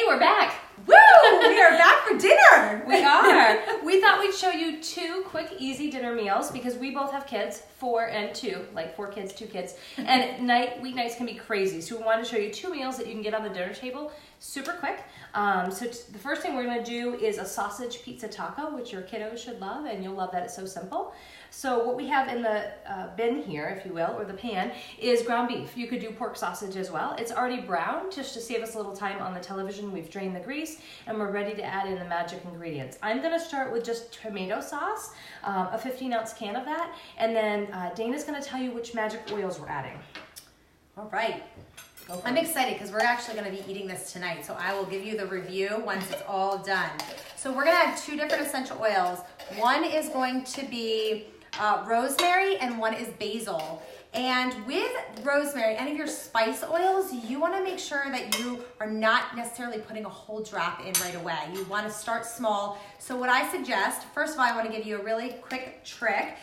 we're back. Woo! We are back for dinner. We are. We thought we'd show you 2 quick, easy dinner meals because we both have kids, 4 and 2, like 4 kids, 2 kids, and weeknights can be crazy. So we wanted to show you 2 meals that you can get on the dinner table super quick. The first thing we're going to do is a sausage pizza taco, which your kiddos should love, and you'll love that it's so simple. So what we have in the bin here, if you will, or the pan, is ground beef. You could do pork sausage as well. It's already browned, just to save us a little time on the television. We've drained the grease, and we're ready to add in the magic ingredients. I'm going to start with just tomato sauce, a 15-ounce can of that, and then Dana's going to tell you which magic oils we're adding. All right. I'm excited because we're actually going to be eating this tonight, so I will give you the review once it's all done. So we're going to add 2 different essential oils. One is going to be rosemary and one is basil. And with rosemary, any of your spice oils, you want to make sure that you are not necessarily putting a whole drop in right away. You want to start small. So what I suggest, first of all, I want to give you a really quick trick.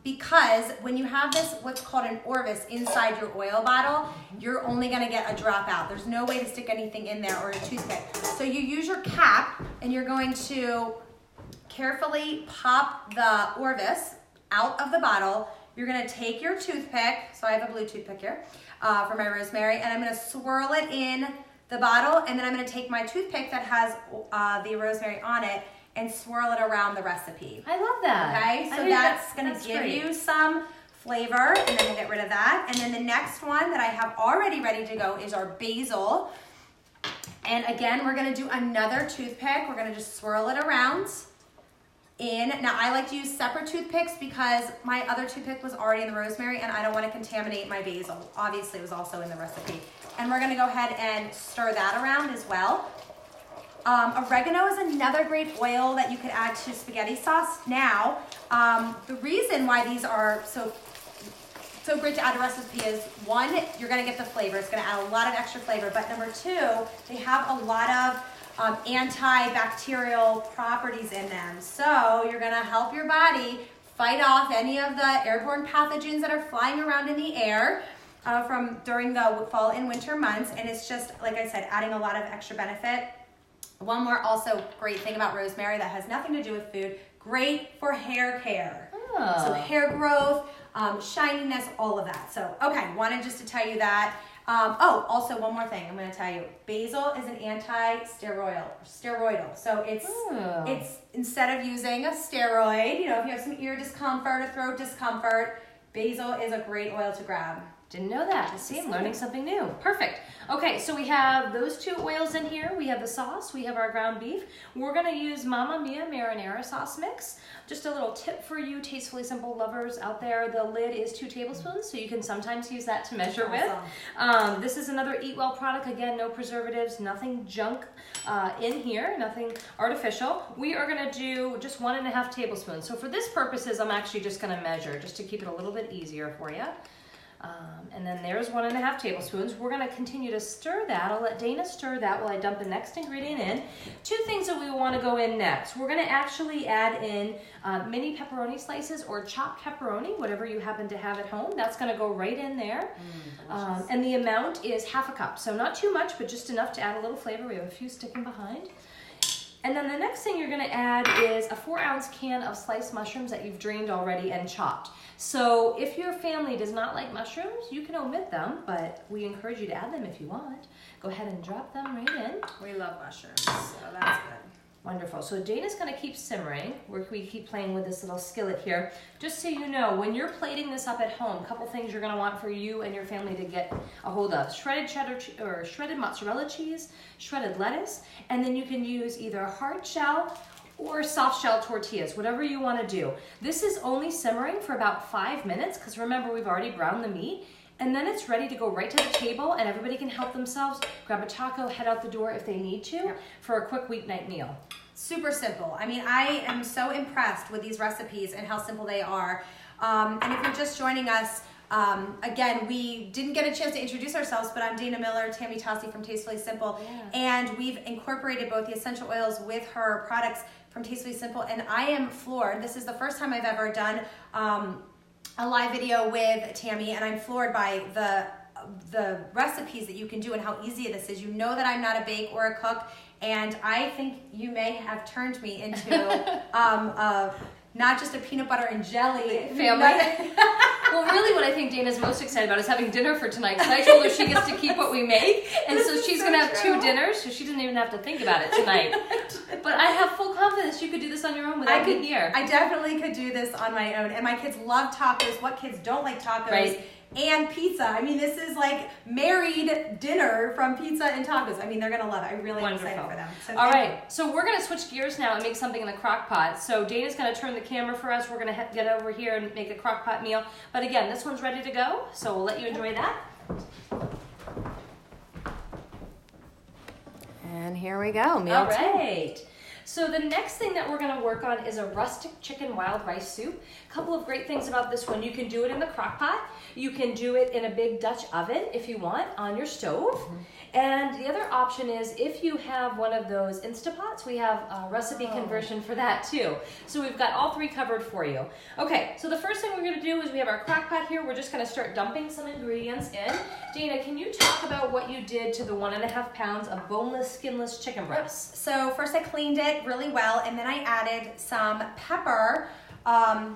Because when you have this, what's called an orifice inside your oil bottle, you're only gonna get a drop out. There's no way to stick anything in there or a toothpick. So you use your cap and you're going to carefully pop the orifice out of the bottle. You're gonna take your toothpick, so I have a blue toothpick here for my rosemary, and I'm gonna swirl it in the bottle, and then I'm gonna take my toothpick that has the rosemary on it and swirl it around the recipe. I love that. Okay, so that's gonna give you some flavor, and then we'll get rid of that. And then the next one that I have already ready to go is our basil. And again, we're gonna do another toothpick. We're gonna just swirl it around in. Now I like to use separate toothpicks because my other toothpick was already in the rosemary and I don't wanna contaminate my basil. Obviously it was also in the recipe. And we're gonna go ahead and stir that around as well. Oregano is another great oil that you could add to spaghetti sauce. Now, the reason why these are so great to add to recipe is, 1, you're gonna get the flavor. It's gonna add a lot of extra flavor. But number 2, they have a lot of antibacterial properties in them. So you're gonna help your body fight off any of the airborne pathogens that are flying around in the air from during the fall and winter months. And it's just, like I said, adding a lot of extra benefit. One more also great thing about rosemary that has nothing to do with food, great for hair care. Oh. So hair growth, shininess, all of that. So, okay, wanted just to tell you that. Also one more thing I'm going to tell you. Basil is an steroidal. So it's instead of using a steroid, you know, if you have some ear discomfort or throat discomfort, basil is a great oil to grab. Didn't know that. See, I'm learning something new. Perfect. Okay, so we have those 2 oils in here. We have the sauce. We have our ground beef. We're going to use Mamma Mia marinara sauce mix. Just a little tip for you Tastefully Simple lovers out there. The lid is 2 tablespoons, so you can sometimes use that to measure with. This is another Eat Well product. Again, no preservatives, nothing junk in here, nothing artificial. We are going to do just 1.5 tablespoons. So for this purposes, I'm actually just going to measure just to keep it a little bit easier for you. And then there's 1.5 tablespoons. We're going to continue to stir that. I'll let Dana stir that while I dump the next ingredient in. 2 things that we want to go in next. We're going to actually add in mini pepperoni slices or chopped pepperoni, whatever you happen to have at home. That's going to go right in there. And the amount is 1/2 cup. So not too much, but just enough to add a little flavor. We have a few sticking behind. And then the next thing you're going to add is a 4-ounce can of sliced mushrooms that you've drained already and chopped. So if your family does not like mushrooms, you can omit them, but we encourage you to add them if you want. Go ahead and drop them right in. We love mushrooms, so that's good. Wonderful. So Dana's going to keep simmering. We keep playing with this little skillet here. Just so you know, when you're plating this up at home, a couple things you're going to want for you and your family to get a hold of. Shredded cheddar or shredded mozzarella cheese, shredded lettuce, and then you can use either hard shell or soft shell tortillas, whatever you want to do. This is only simmering for about 5 minutes because remember, we've already browned the meat. And then it's ready to go right to the table and everybody can help themselves, grab a taco, head out the door if they need to for a quick weeknight meal. Super simple. I mean, I am so impressed with these recipes and how simple they are. And if you're just joining us, again, we didn't get a chance to introduce ourselves, but I'm Dana Miller, Tammy Tosti from Tastefully Simple. And we've incorporated both the essential oils with her products from Tastefully Simple. And I am floored. This is the first time I've ever done a live video with Tammy, and I'm floored by the the recipes that you can do and how easy this is. You know that I'm not a bake or a cook, and I think you may have turned me into not just a peanut butter and jelly family. Well, really what I think Dana's most excited about is having dinner for tonight, because I told her she gets to keep what we make, and so she's going to have 2 dinners, so she doesn't even have to think about it tonight. But I have full confidence you could do this on your own without being here. I definitely could do this on my own, and my kids love tacos. What kids don't like tacos? Right. And pizza. I mean, this is like married dinner from pizza and tacos. I mean, they're going to love it. I'm really excited for them. So all right, so we're going to switch gears now and make something in the crock pot. So Dana's going to turn the camera for us. We're going to get over here and make a crock pot meal. But again, this one's ready to go, so we'll let you enjoy that. And here we go. Meal all right. So the next thing that we're going to work on is a rustic chicken wild rice soup. A couple of great things about this one. You can do it in the crock pot. You can do it in a big Dutch oven if you want on your stove. And the other option is if you have one of those Instapots, we have a recipe conversion for that too. So we've got all 3 covered for you. Okay, so the first thing we're going to do is we have our crock pot here. We're just going to start dumping some ingredients in. Dana, can you talk about what you did to the 1.5 pounds of boneless, skinless chicken breasts? So first I cleaned it really well, and then I added some pepper,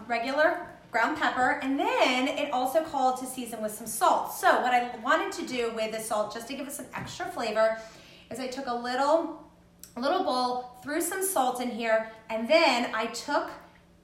regular ground pepper, and then it also called to season with some salt. So what I wanted to do with the salt, just to give it some extra flavor, is I took a little bowl, threw some salt in here, and then I took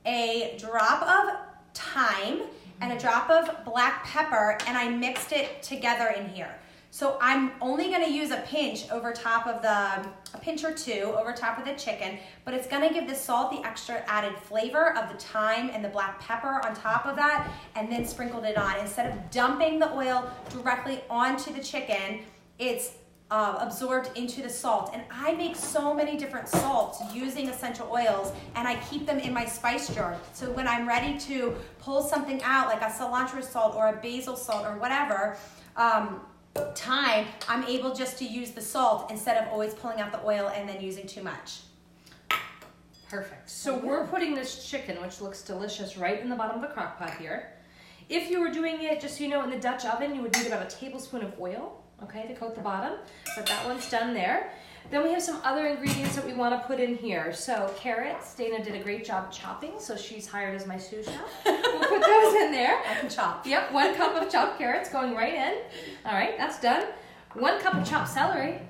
a drop of thyme and a drop of black pepper, and I mixed it together in here. So I'm only gonna use a pinch over top of a pinch or 2 over top of the chicken, but it's gonna give the salt the extra added flavor of the thyme and the black pepper on top of that, and then sprinkled it on. Instead of dumping the oil directly onto the chicken, it's absorbed into the salt. And I make so many different salts using essential oils, and I keep them in my spice jar. So when I'm ready to pull something out, like a cilantro salt or a basil salt or whatever, thyme, I'm able just to use the salt instead of always pulling out the oil and then using too much. Perfect. So we're putting this chicken, which looks delicious, right in the bottom of the crock pot here. If you were doing it, just so you know, in the Dutch oven, you would need about a tablespoon of oil, okay, to coat the bottom. But that one's done there. Then we have some other ingredients that we want to put in here. So carrots, Dana did a great job chopping, so she's hired as my sous chef. We'll put those in there. I can chop. Yep, 1 cup of chopped carrots going right in. All right, that's done. 1 cup of chopped celery.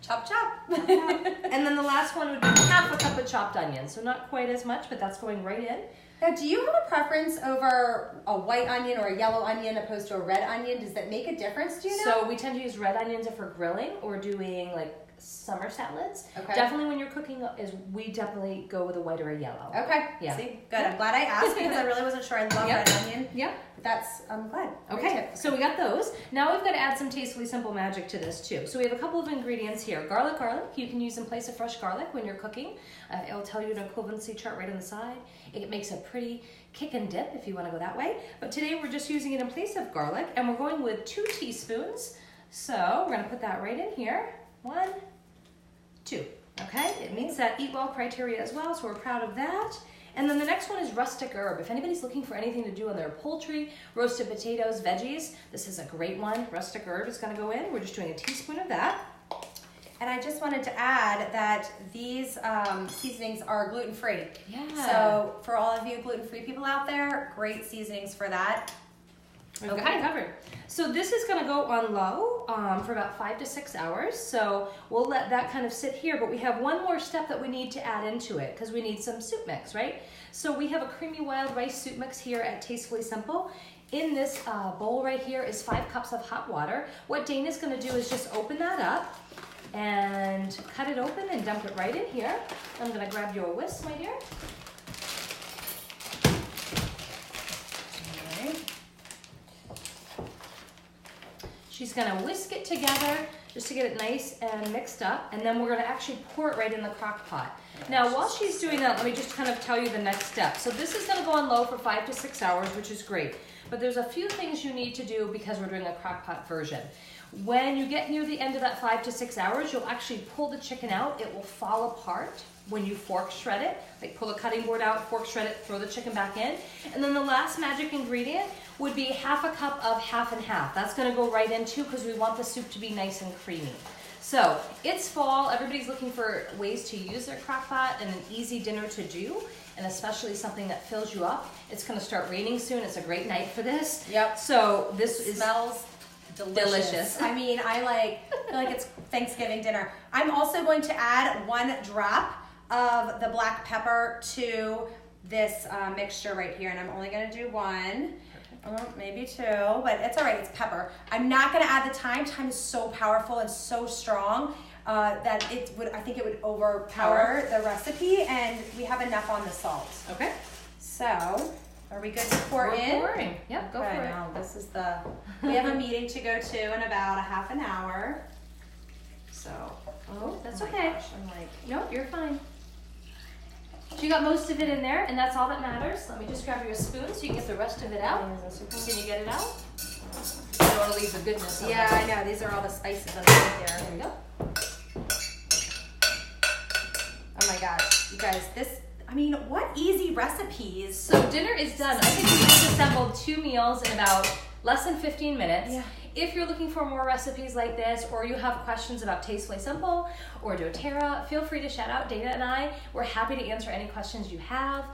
Chop, chop. And then the last one would be half a cup of chopped onion. So not quite as much, but that's going right in. Now, do you have a preference over a white onion or a yellow onion opposed to a red onion? Does that make a difference, do you know? So we tend to use red onions if we're grilling or doing like summer salads. Okay. Definitely when you're cooking, we definitely go with a white or a yellow. Okay. Yeah. See, good. I'm glad I asked because I really wasn't sure. I love red onion. Yep. But I'm glad. Okay, so we got those. Now we've got to add some Tastefully Simple magic to this too. So we have a couple of ingredients here. Garlic. You can use in place of fresh garlic when you're cooking. It'll tell you an equivalency chart right on the side. It makes a pretty kick and dip if you want to go that way. But today we're just using it in place of garlic, and we're going with 2 teaspoons. So we're going to put that right in here. 1, 2. Okay, it meets that eat well criteria as well, so we're proud of that. And then the next one is rustic herb. If anybody's looking for anything to do on their poultry, roasted potatoes, veggies, this is a great one. Rustic herb is going to go in. We're just doing a teaspoon of that. And I just wanted to add that these seasonings are gluten-free. Yeah. So for all of you gluten-free people out there, great seasonings for that. We've got it covered. So this is going to go on low for about 5 to 6 hours. So we'll let that kind of sit here, but we have one more step that we need to add into it because we need some soup mix, right? So we have a creamy wild rice soup mix here at Tastefully Simple. In this bowl right here is 5 cups of hot water. What Dana's going to do is just open that up and cut it open and dump it right in here. I'm going to grab you a whisk, my dear. She's going to whisk it together just to get it nice and mixed up, and then we're going to actually pour it right in the crock pot. Now, while she's doing that, let me just kind of tell you the next step. So this is going to go on low for 5 to 6 hours, which is great. But there's a few things you need to do because we're doing a crock pot version. When you get near the end of that 5 to 6 hours, you'll actually pull the chicken out. It will fall apart when you fork shred it. Like pull a cutting board out, fork shred it, throw the chicken back in. And then the last magic ingredient would be half a cup of half and half. That's gonna go right in too because we want the soup to be nice and creamy. So it's fall, everybody's looking for ways to use their crock pot and an easy dinner to do, and especially something that fills you up. It's gonna start raining soon, it's a great night for this. Yep. So this smells delicious. I mean, I feel like it's Thanksgiving dinner. I'm also going to add 1 drop of the black pepper to this mixture right here, and I'm only gonna do 1. Maybe 2, but it's all right, it's pepper. I'm not gonna add the thyme. Thyme is so powerful and so strong that I think it would overpower the recipe, and we have enough on the salt. Okay. So, are we good to pour in? Pouring. Yep, go for it. Now, this is we have a meeting to go to in about a half an hour. So, that's my okay. gosh, I'm like, No, you're fine. So you got most of it in there, and that's all that matters. Let me just grab you a spoon so you can get the rest of it out. Can you get it out? You don't want to leave the goodness of I know. These are all the spices underneath here. There we go. Oh my gosh, you guys, what easy recipes. So dinner is done. I think we just assembled 2 meals in about less than 15 minutes. Yeah. If you're looking for more recipes like this, or you have questions about Tastefully Simple or doTerra, feel free to shout out Dana and I. We're happy to answer any questions you have.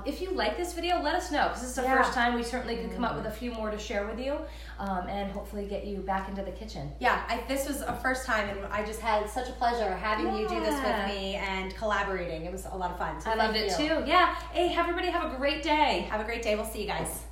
If you like this video, let us know, because this is the first time. We certainly could come up with a few more to share with you, and hopefully get you back into the kitchen. Yeah, this was a first time, and I just had such a pleasure having you do this with me and collaborating. It was a lot of fun. So I loved it too. Yeah. Hey, everybody have a great day. Have a great day. We'll see you guys.